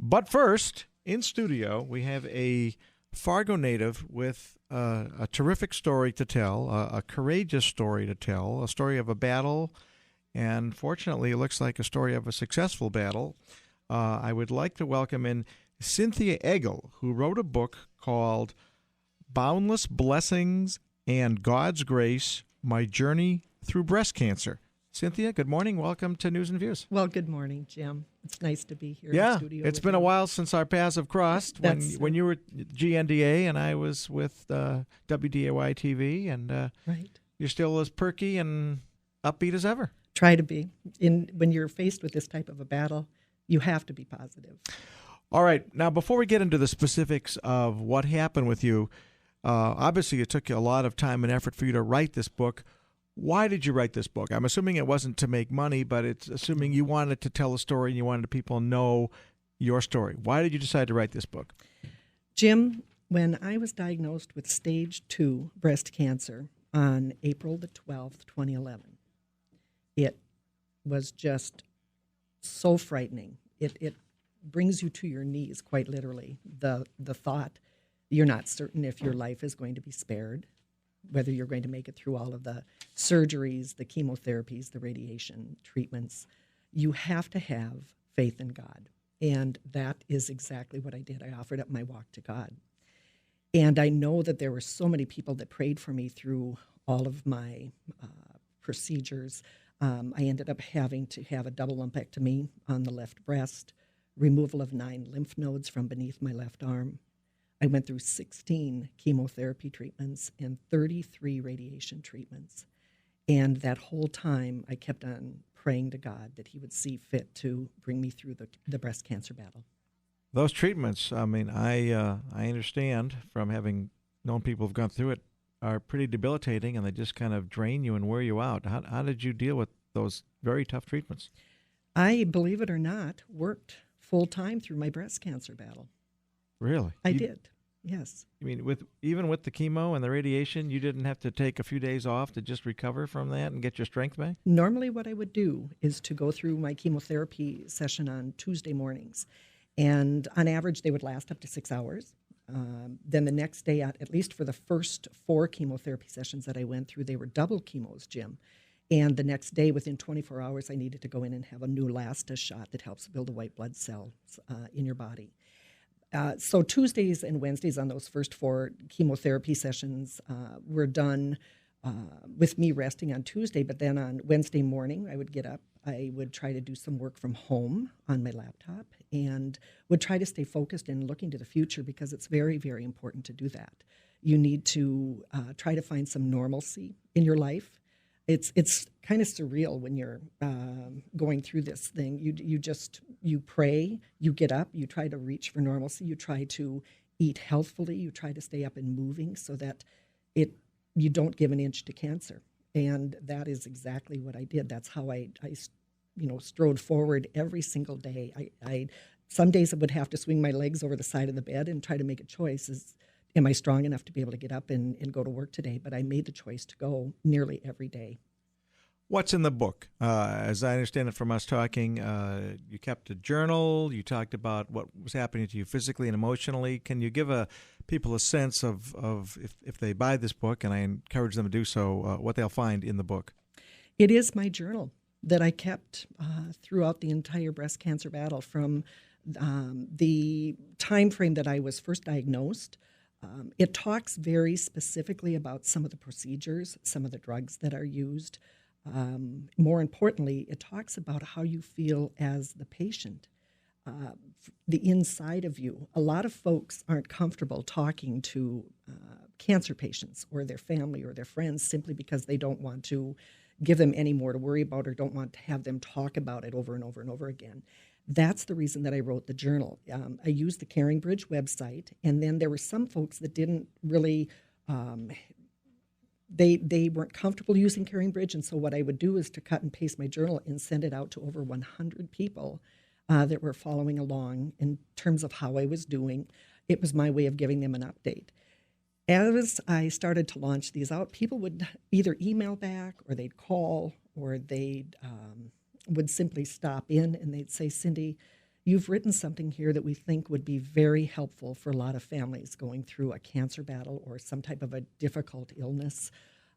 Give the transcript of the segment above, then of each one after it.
But first, in studio, we have a Fargo native with a terrific story to tell, a courageous story to tell, a story of a battle, and fortunately, it looks like a story of a successful battle. I would like to welcome in Cynthia Eggl, who wrote a book called Boundless Blessings and God's Grace, My Journey Through Breast Cancer. Cynthia, good morning. Welcome to News and Views. Well, good morning, Jim. It's nice to be here in the studio. Yeah, it's been a while since our paths have crossed. When you were GNDA and I was with WDAY TV, and right. You're still as perky and upbeat as ever. Try to be. When you're faced with this type of a battle, you have to be positive. All right. Now, before we get into the specifics of what happened with you, obviously it took a lot of time and effort for you to write this book. Why did you write this book? I'm assuming it wasn't to make money, but it's assuming you wanted to tell a story and you wanted people to know your story. Why did you decide to write this book? Jim, when I was diagnosed with stage 2 breast cancer on April the 12th, 2011, it was just so frightening. It brings you to your knees, quite literally. The thought, you're not certain if your life is going to be spared, whether you're going to make it through all of the surgeries, the chemotherapies, the radiation treatments. You have to have faith in God. And that is exactly what I did. I offered up my walk to God. And I know that there were so many people that prayed for me through all of my procedures. I ended up having to have a double lumpectomy on the left breast, removal of 9 lymph nodes from beneath my left arm. I went through 16 chemotherapy treatments and 33 radiation treatments. And that whole time, I kept on praying to God that he would see fit to bring me through the breast cancer battle. Those treatments, I mean, I understand from having known people who've gone through it, are pretty debilitating, and they just kind of drain you and wear you out. How did you deal with those very tough treatments? I, believe it or not, worked full-time through my breast cancer battle. Really? I did, yes. I mean, even with the chemo and the radiation, you didn't have to take a few days off to just recover from that and get your strength back? Normally what I would do is to go through my chemotherapy session on Tuesday mornings. And on average, they would last up to 6 hours. Then the next day, at least for the first 4 chemotherapy sessions that I went through, they were double chemos, Jim. And the next day, within 24 hours, I needed to go in and have a Neulasta shot that helps build the white blood cells in your body. So Tuesdays and Wednesdays on those first 4 chemotherapy sessions were done with me resting on Tuesday. But then on Wednesday morning, I would get up. I would try to do some work from home on my laptop and would try to stay focused and looking to the future, because it's very, very important to do that. You need to try to find some normalcy in your life. It's kind of surreal when you're going through this thing. You pray, you get up, you try to reach for normalcy, you try to eat healthfully, you try to stay up and moving so that you don't give an inch to cancer. And that is exactly what I did. That's how I strode forward every single day. Some days I would have to swing my legs over the side of the bed and try to make a choice. Am I strong enough to be able to get up and go to work today? But I made the choice to go nearly every day. What's in the book? As I understand it from us talking, you kept a journal. You talked about what was happening to you physically and emotionally. Can you give people a sense of if they buy this book, and I encourage them to do so, what they'll find in the book? It is my journal that I kept throughout the entire breast cancer battle, from the time frame that I was first diagnosed. It talks very specifically about some of the procedures, some of the drugs that are used. More importantly, it talks about how you feel as the patient, the inside of you. A lot of folks aren't comfortable talking to cancer patients or their family or their friends simply because they don't want to give them any more to worry about or don't want to have them talk about it over and over and over again. That's the reason that I wrote the journal. I used the Caring Bridge website, and then there were some folks that didn't really They weren't comfortable using Caring Bridge, and so what I would do is to cut and paste my journal and send it out to over 100 people that were following along in terms of how I was doing. It was my way of giving them an update. As I started to launch these out, people would either email back, or they'd call, or they would simply stop in and they'd say, "Cindy, you've written something here that we think would be very helpful for a lot of families going through a cancer battle or some type of a difficult illness,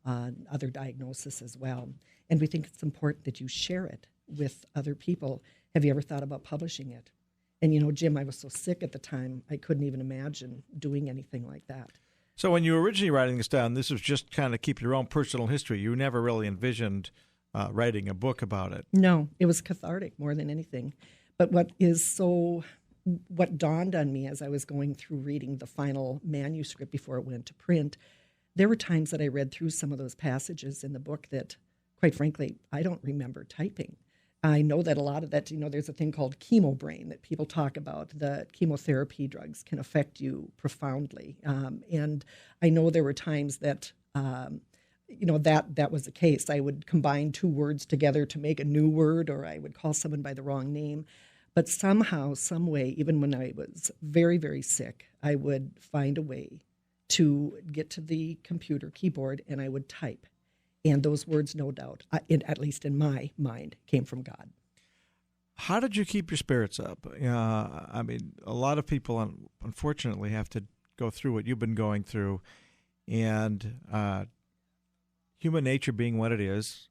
other diagnosis as well. And we think it's important that you share it with other people. Have you ever thought about publishing it? And, Jim, I was so sick at the time, I couldn't even imagine doing anything like that. So when you were originally writing this down, this was just kind of keep your own personal history. You never really envisioned writing a book about it. No, it was cathartic more than anything. But what dawned on me as I was going through reading the final manuscript before it went to print, there were times that I read through some of those passages in the book that, quite frankly, I don't remember typing. I know that a lot of that, there's a thing called chemo brain that people talk about. The chemotherapy drugs can affect you profoundly. And I know there were times that, that was the case. I would combine two words together to make a new word, or I would call someone by the wrong name. But somehow, some way, even when I was very, very sick, I would find a way to get to the computer keyboard and I would type. And those words, no doubt, at least in my mind, came from God. How did you keep your spirits up? I mean, a lot of people, unfortunately, have to go through what you've been going through. And human nature being what it is,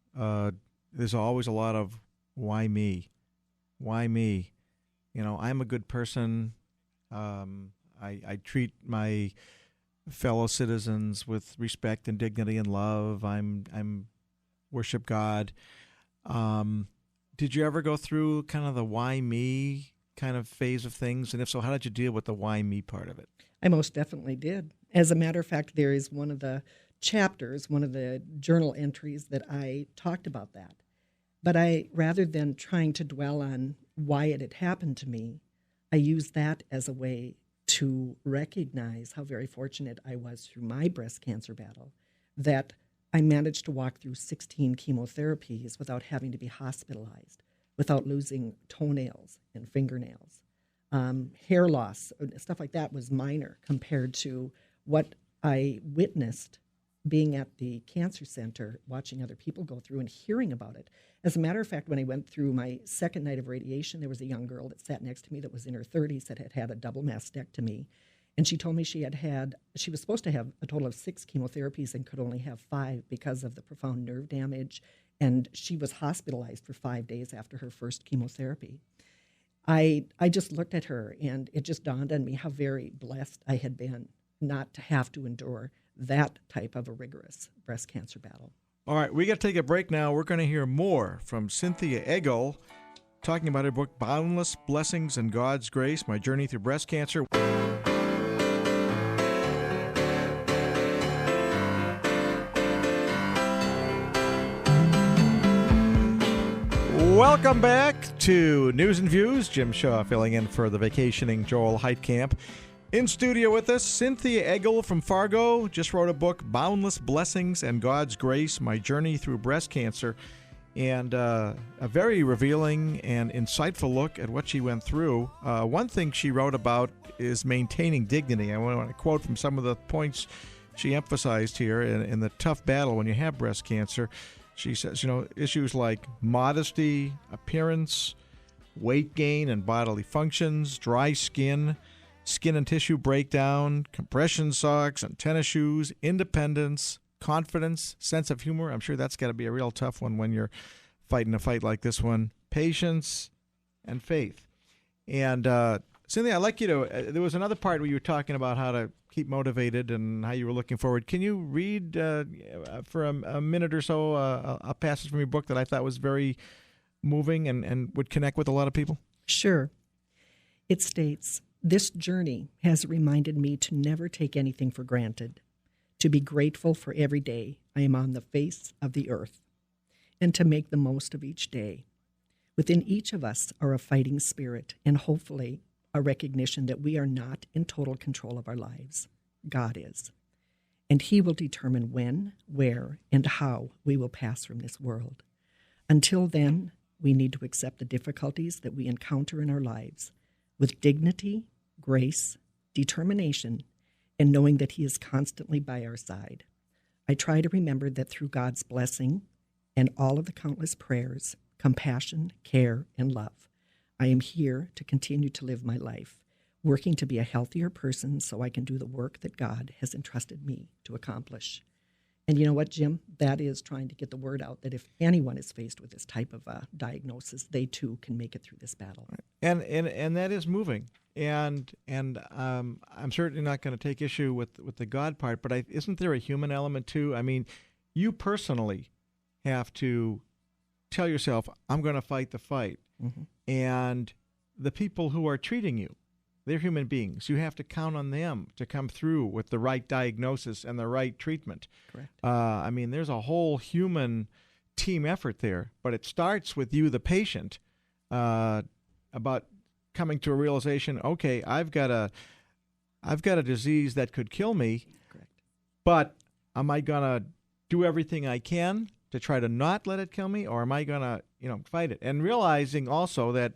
there's always a lot of, why me? Why me? I'm a good person. I treat my fellow citizens with respect and dignity and love. I'm worship God. Did you ever go through kind of the why me kind of phase of things? And if so, how did you deal with the why me part of it? I most definitely did. As a matter of fact, there is one of the chapters, one of the journal entries that I talked about that. But rather than trying to dwell on why it had happened to me, I used that as a way to recognize how very fortunate I was through my breast cancer battle, that I managed to walk through 16 chemotherapies without having to be hospitalized, without losing toenails and fingernails. Hair loss, stuff like that was minor compared to what I witnessed being at the cancer center, watching other people go through and hearing about it. As a matter of fact, when I went through my second night of radiation, there was a young girl that sat next to me that was in her 30s that had had a double mastectomy. And she told me she was supposed to have a total of 6 chemotherapies and could only have 5 because of the profound nerve damage. And she was hospitalized for 5 days after her first chemotherapy. I just looked at her, and it just dawned on me how very blessed I had been not to have to endure that type of a rigorous breast cancer battle. All right, we got to take a break now. We're going to hear more from Cynthia Eggl talking about her book, Boundless, Blessings and God's Grace, My Journey Through Breast Cancer. Welcome back to News and Views. Jim Shaw filling in for the vacationing Joel Heitkamp. In studio with us, Cynthia Eggl from Fargo just wrote a book, Boundless Blessings and God's Grace, My Journey Through Breast Cancer, and a very revealing and insightful look at what she went through. One thing she wrote about is maintaining dignity. I want to quote from some of the points she emphasized here in the tough battle when you have breast cancer. She says, issues like modesty, appearance, weight gain and bodily functions, dry skin and tissue breakdown, compression socks and tennis shoes, independence, confidence, sense of humor. I'm sure that's got to be a real tough one when you're fighting a fight like this one. Patience and faith. And Cynthia, I'd like you to, there was another part where you were talking about how to keep motivated and how you were looking forward. Can you read for a minute or so a passage from your book that I thought was very moving and would connect with a lot of people? Sure. It states, "This journey has reminded me to never take anything for granted, to be grateful for every day I am on the face of the earth, and to make the most of each day. Within each of us are a fighting spirit and hopefully a recognition that we are not in total control of our lives. God is. And He will determine when, where, and how we will pass from this world. Until then, we need to accept the difficulties that we encounter in our lives with dignity, grace, determination, and knowing that He is constantly by our side. I try to remember that through God's blessing and all of the countless prayers, compassion, care, and love, I am here to continue to live my life, working to be a healthier person so I can do the work that God has entrusted me to accomplish. And you know what, Jim? That is trying to get the word out that if anyone is faced with this type of diagnosis, they too can make it through this battle. And that is moving. And I'm certainly not going to take issue with the God part, but isn't there a human element too? I mean, you personally have to tell yourself, I'm going to fight the fight. Mm-hmm. And the people who are treating you, they're human beings. You have to count on them to come through with the right diagnosis and the right treatment. Correct. I mean, there's a whole human team effort there, but it starts with you, the patient, about coming to a realization, okay, I've got a disease that could kill me. Correct. But am I going to do everything I can to try to not let it kill me, or am I going to, fight it? And realizing also that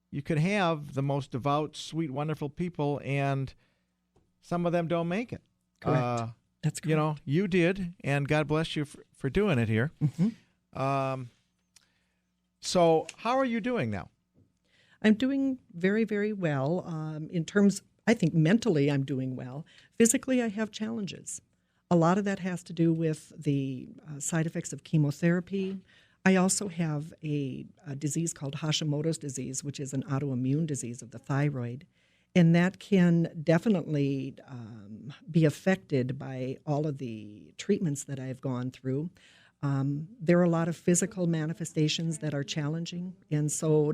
you could have the most devout, sweet, wonderful people, and some of them don't make it. Correct. That's correct. You did, and God bless you for doing it here. Mm-hmm. So how are you doing now? I'm doing very, very well. In terms, I think mentally I'm doing well. Physically, I have challenges. A lot of that has to do with the side effects of chemotherapy. I also have a disease called Hashimoto's disease, which is an autoimmune disease of the thyroid. And that can definitely be affected by all of the treatments that I've gone through. There are a lot of physical manifestations that are challenging. And so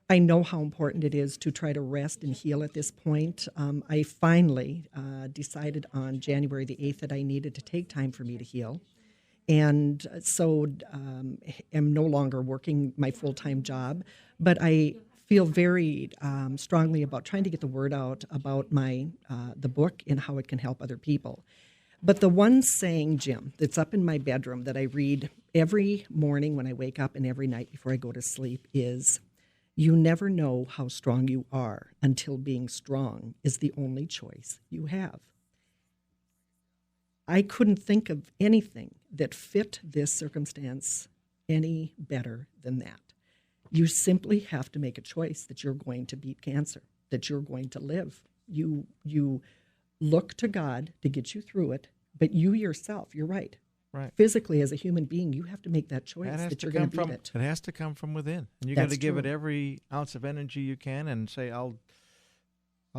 I know how important it is to try to rest and heal at this point. I finally decided on January the 8th that I needed to take time for me to heal. And so am no longer working my full-time job, but I feel very strongly about trying to get the word out about the book and how it can help other people. But the one saying, Jim, that's up in my bedroom that I read every morning when I wake up and every night before I go to sleep is, you never know how strong you are until being strong is the only choice you have. I couldn't think of anything that fit this circumstance any better than that. You simply have to make a choice that you're going to beat cancer, that you're going to live. You look to God to get you through it, but you yourself, you're right. Right. Physically, as a human being, you have to make that choice that you're going to beat it. It has to come from within. And you got to give it every ounce of energy you can and say, I'll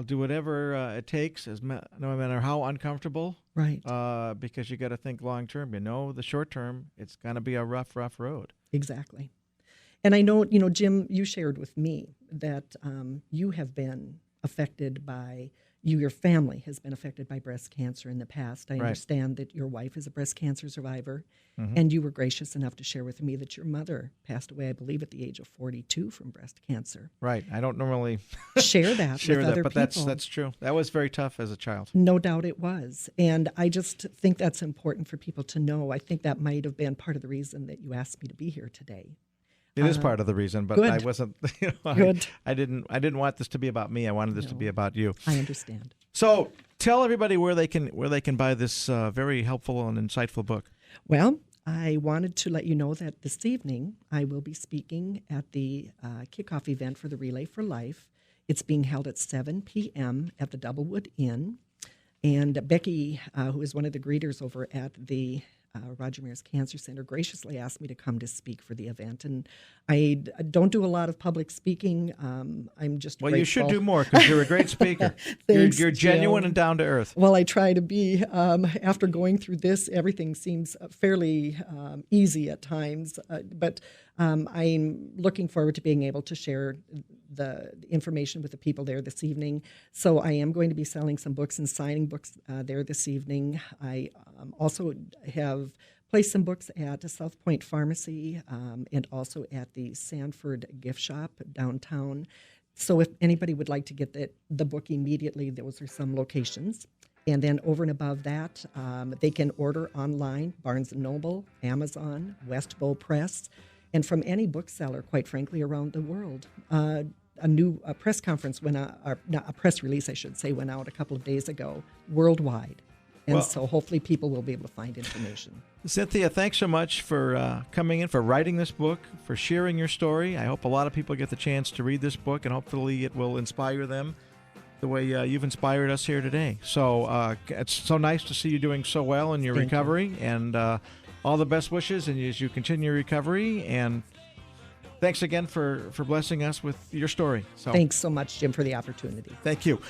do whatever it takes, no matter how uncomfortable. Right. Because you got to think long term. The short term, it's going to be a rough road. Exactly. And I know, Jim, you shared with me that you have been affected by, your family has been affected by breast cancer in the past. I understand that your wife is a breast cancer survivor, and you were gracious enough to share with me that your mother passed away, I believe, at the age of 42 from breast cancer. Right. I don't normally share that with other but people. That's true. That was very tough as a child. No doubt it was. And I just think that's important for people to know. I think that might have been part of the reason that you asked me to be here today. It is part of the reason, but good. I wasn't. Good. I didn't want this to be about me. I wanted this to be about you. I understand. So tell everybody where they can buy this very helpful and insightful book. Well, I wanted to let you know that this evening I will be speaking at the kickoff event for the Relay for Life. It's being held at 7 p.m. at the Doublewood Inn, and Becky, who is one of the greeters over at the Roger Mears Cancer Center, graciously asked me to come to speak for the event. And I don't do a lot of public speaking. I'm just Well, grateful. you should do more because you're a great speaker. Thanks, you're genuine Jim. and down to earth. Well, I try to be. After going through this, everything seems fairly easy at times. But I'm looking forward to being able to share the information with the people there this evening. So I am going to be selling some books and signing books there this evening. I also have placed some books at the South Point Pharmacy and also at the Sanford Gift Shop downtown. So if anybody would like to get the book immediately, those are some locations. And then over and above that, they can order online, Barnes & Noble, Amazon, Westbow Press, and from any bookseller, quite frankly, around the world. A new press conference went out, or not, a press release, I should say, went out a couple of days ago, worldwide. And Well- so hopefully people will be able to find information. Cynthia, thanks so much for coming in, for writing this book, for sharing your story. I hope a lot of people get the chance to read this book, and hopefully it will inspire them the way you've inspired us here today. So it's so nice to see you doing so well in your Thank you. recovery, and all the best wishes and as you continue your recovery. And thanks again for blessing us with your story. So Thanks so much, Jim, for the opportunity. thank you.